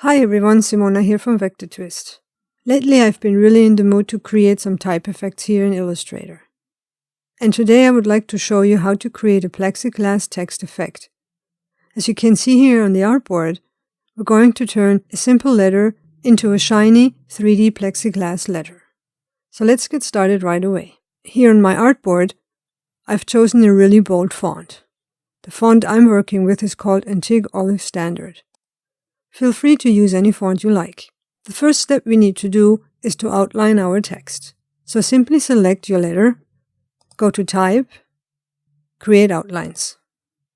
Hi everyone, Simona here from Vector Twist. Lately I've been really in the mood to create some type effects here in Illustrator. And today I would like to show you how to create a plexiglass text effect. As you can see here on the artboard, we're going to turn a simple letter into a shiny 3D plexiglass letter. So let's get started right away. Here on my artboard, I've chosen a really bold font. The font I'm working with is called Antique Olive Standard. Feel free to use any font you like. The first step we need to do is to outline our text. So simply select your letter, go to Type, Create Outlines.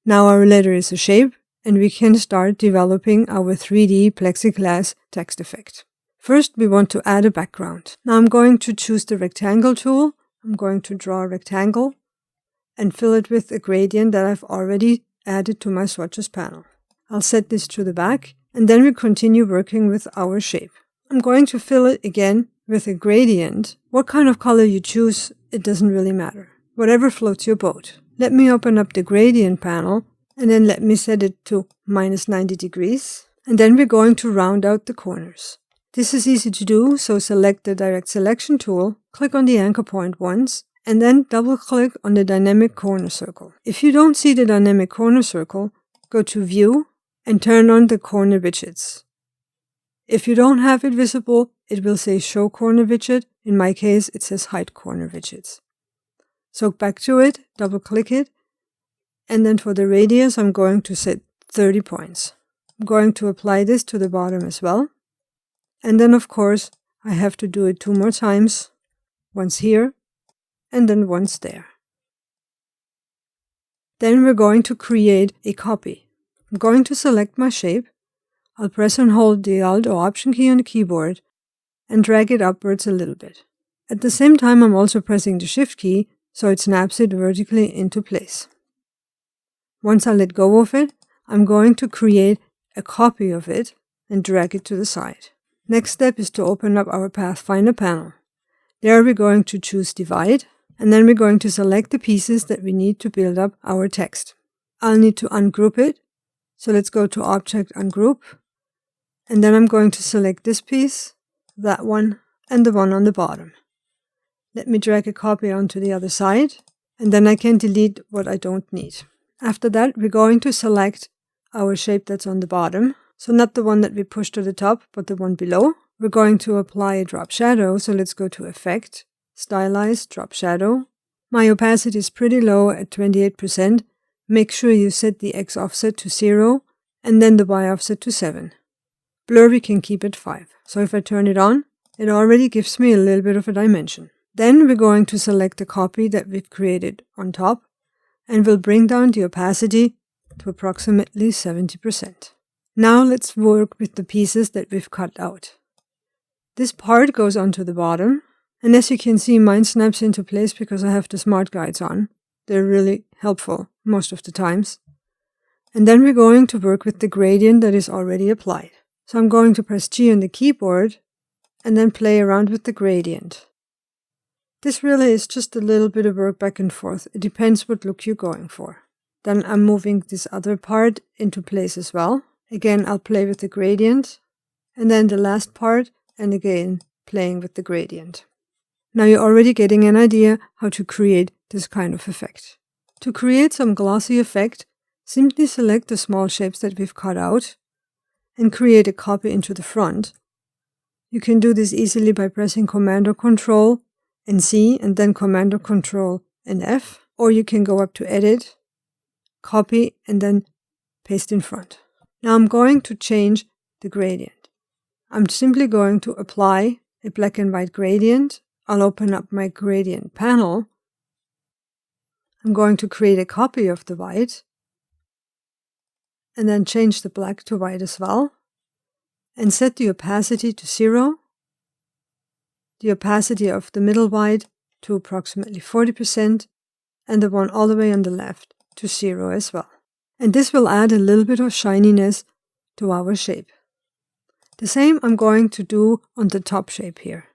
Now our letter is a shape and we can start developing our 3D plexiglass text effect. First we want to add a background. Now I'm going to choose the rectangle tool. I'm going to draw a rectangle and fill it with a gradient that I've already added to my swatches panel. I'll set this to the back. And then we continue working with our shape. I'm going to fill it again with a gradient. What kind of color you choose, it doesn't really matter. Whatever floats your boat. Let me open up the gradient panel and then let me set it to -90 degrees. And then we're going to round out the corners. This is easy to do, so select the direct selection tool, click on the anchor point once, and then double click on the dynamic corner circle. If you don't see the dynamic corner circle, go to View, and turn on the corner widgets. If you don't have it visible, it will say Show Corner Widget. In my case, it says Hide Corner Widgets. So back to it, double click it, and then for the radius, I'm going to set 30 points. I'm going to apply this to the bottom as well. And then, of course, I have to do it 2 more times, once here, and then once there. Then we're going to create a copy. I'm going to select my shape. I'll press and hold the Alt or Option key on the keyboard and drag it upwards a little bit. At the same time, I'm also pressing the Shift key so it snaps it vertically into place. Once I let go of it, I'm going to create a copy of it and drag it to the side. Next step is to open up our Pathfinder panel. There we're going to choose Divide, and then we're going to select the pieces that we need to build up our text. I'll need to ungroup it. So let's go to Object Ungroup, and then I'm going to select this piece, that one, and the one on the bottom. Let me drag a copy onto the other side, and then I can delete what I don't need. After that, we're going to select our shape that's on the bottom, so not the one that we push to the top, but the one below. We're going to apply a drop shadow, so let's go to Effect, Stylize, Drop Shadow. My opacity is pretty low at 28%. Make sure you set the X offset to 0 and then the Y offset to 7. Blur we can keep at 5. So if I turn it on, it already gives me a little bit of a dimension. Then we're going to select the copy that we've created on top and we'll bring down the opacity to approximately 70%. Now let's work with the pieces that we've cut out. This part goes onto the bottom, and as you can see, mine snaps into place because I have the smart guides on. They're really helpful most of the times. And then we're going to work with the gradient that is already applied. So I'm going to press G on the keyboard and then play around with the gradient. This really is just a little bit of work back and forth. It depends what look you're going for. Then I'm moving this other part into place as well. Again, I'll play with the gradient. And then the last part, and again, playing with the gradient. Now you're already getting an idea how to create this kind of effect. To create some glossy effect, simply select the small shapes that we've cut out and create a copy into the front. You can do this easily by pressing Command or Control and C and then Command or Control and F, or you can go up to Edit, Copy, and then paste in front. Now I'm going to change the gradient. I'm simply going to apply a black and white gradient. I'll open up my gradient panel. I'm going to create a copy of the white and then change the black to white as well and set the opacity to 0, the opacity of the middle white to approximately 40% and the one all the way on the left to 0 as well. And this will add a little bit of shininess to our shape. The same I'm going to do on the top shape here.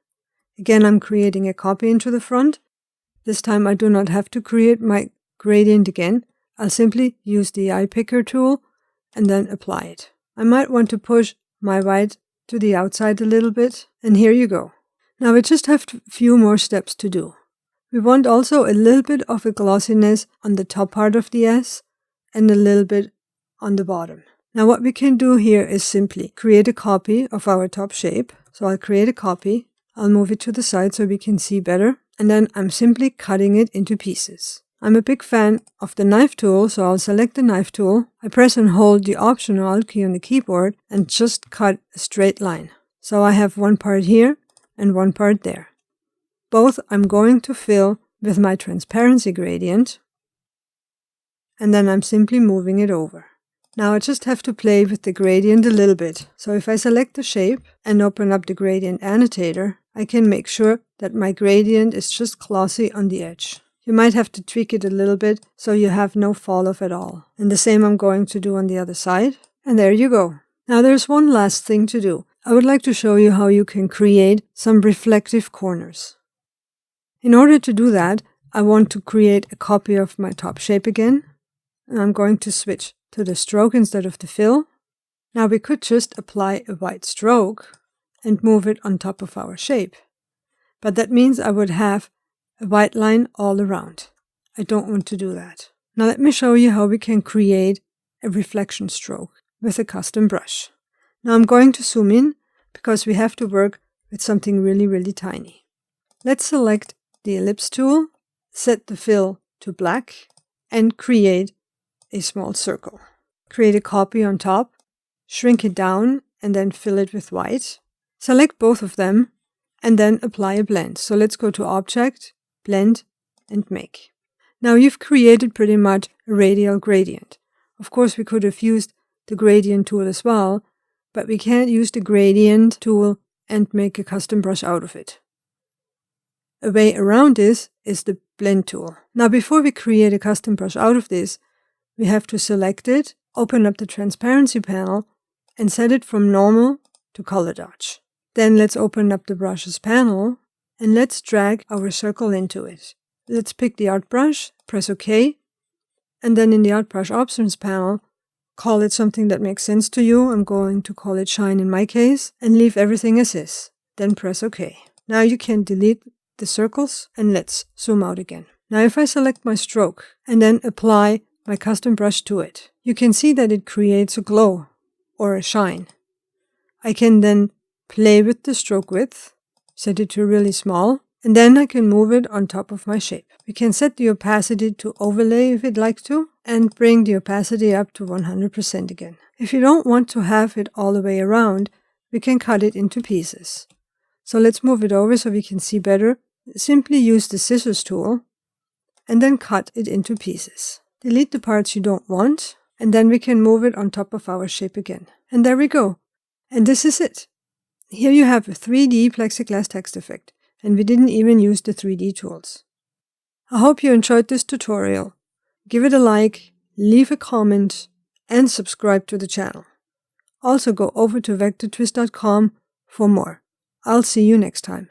Again, I'm creating a copy into the front. This time I do not have to create my gradient again. I'll simply use the eye picker tool and then apply it. I might want to push my white to the outside a little bit, and here you go. Now we just have a few more steps to do. We want also a little bit of a glossiness on the top part of the S and a little bit on the bottom. Now what we can do here is simply create a copy of our top shape. So I'll create a copy, I'll move it to the side so we can see better, and then I'm simply cutting it into pieces. I'm a big fan of the knife tool, so I'll select the knife tool. I press and hold the Option or Alt key on the keyboard and just cut a straight line. So I have one part here and one part there. Both I'm going to fill with my transparency gradient, and then I'm simply moving it over. Now I just have to play with the gradient a little bit. So if I select the shape and open up the gradient annotator, I can make sure that my gradient is just glossy on the edge. You might have to tweak it a little bit so you have no fall off at all. And the same I'm going to do on the other side. And there you go. Now there's one last thing to do. I would like to show you how you can create some reflective corners. In order to do that, I want to create a copy of my top shape again. And I'm going to switch to the stroke instead of the fill. Now we could just apply a white stroke and move it on top of our shape. But that means I would have a white line all around. I don't want to do that. Now let me show you how we can create a reflection stroke with a custom brush. Now I'm going to zoom in because we have to work with something really tiny. Let's select the ellipse tool, set the fill to black, and create a small circle. Create a copy on top, shrink it down, and then fill it with white. Select both of them, and then apply a blend. So let's go to Object, Blend, and Make. Now you've created pretty much a radial gradient. Of course, we could have used the gradient tool as well, but we can't use the gradient tool and make a custom brush out of it. A way around this is the blend tool. Now before we create a custom brush out of this, we have to select it, open up the transparency panel, and set it from normal to color dodge. Then let's open up the brushes panel, and let's drag our circle into it. Let's pick the art brush, press OK, and then in the art brush options panel, call it something that makes sense to you. I'm going to call it Shine in my case, and leave everything as is. Then press OK. Now you can delete the circles, and let's zoom out again. Now if I select my stroke and then apply my custom brush to it, you can see that it creates a glow or a shine. I can then play with the stroke width, set it to really small, and then I can move it on top of my shape. We can set the opacity to overlay if you'd like to, and bring the opacity up to 100% again. If you don't want to have it all the way around, we can cut it into pieces. So let's move it over so we can see better. Simply use the scissors tool and then cut it into pieces. Delete the parts you don't want, and then we can move it on top of our shape again. And there we go. And this is it. Here you have a 3D Plexiglass text effect, and we didn't even use the 3D tools. I hope you enjoyed this tutorial. Give it a like, leave a comment, and subscribe to the channel. Also go over to vectortwist.com for more. I'll see you next time.